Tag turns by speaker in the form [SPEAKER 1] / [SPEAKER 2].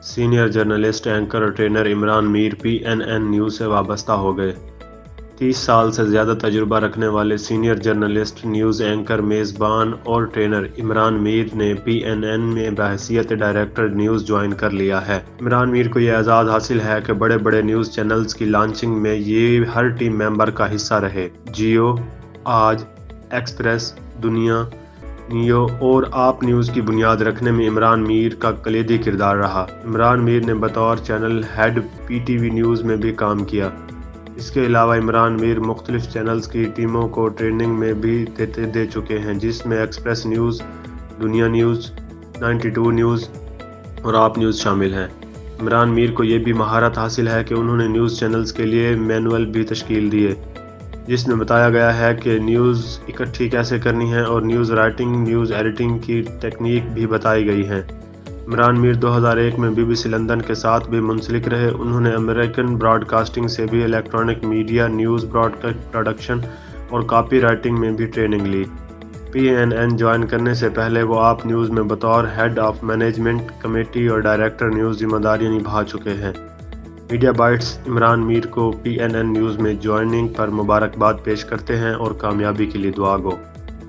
[SPEAKER 1] Senior journalist, anchor और trainer Imran Mir PNN news से वाबस्ता हो गए। 30 साल से ज़्यादा तजुर्बा रखने वाले सीनियर जर्नलिस्ट, न्यूज़ एंकर, मेज़बान और ट्रेनर इमरान मीर ने PNN में बहैसियत डायरेक्टर न्यूज़ ज्वाइन कर लिया है। इमरान मीर को यह एजाज़ हासिल है कि बड़े बड़े न्यूज़ चैनल्स की लॉन्चिंग में ये हर टीम मेंबर का हिस्सा रहे। जियो, आज, एक्सप्रेस, दुनिया, नियो और आप न्यूज़ की बुनियाद रखने में इमरान मीर का कलीदी किरदार रहा। इमरान मीर ने बतौर चैनल हेड PTV न्यूज़ में भी काम किया। इसके अलावा इमरान मीर मुख्तलिफ चैनल्स की टीमों को ट्रेनिंग में भी दे चुके हैं, जिसमें एक्सप्रेस न्यूज़, दुनिया न्यूज़, 92 न्यूज़ और आप न्यूज़ शामिल हैं। इमरान मीर को ये भी महारत हासिल है कि उन्होंने न्यूज़ चैनल्स के लिए मैनुअल भी तश्कील दिए, जिसमें बताया गया है कि न्यूज़ इकट्ठी कैसे करनी है और न्यूज़ राइटिंग, न्यूज़ एडिटिंग की टेक्निक भी बताई गई है। इमरान मीर 2001 में BBC लंदन के साथ भी मुंसलिक रहे। उन्होंने अमेरिकन ब्रॉडकास्टिंग से भी electronic media, news broadcast production और कॉपी राइटिंग में भी ट्रेनिंग ली। PNN ज्वाइन करने से पहले वो आप न्यूज़ में बतौर हेड ऑफ मैनेजमेंट कमेटी और डायरेक्टर न्यूज़ जिम्मेदारियां निभा चुके हैं। मीडिया बाइट्स इमरान मीर को PNN न्यूज़ में ज्वाइनिंग पर मुबारकबाद पेश करते हैं और कामयाबी के लिए दुआ गो।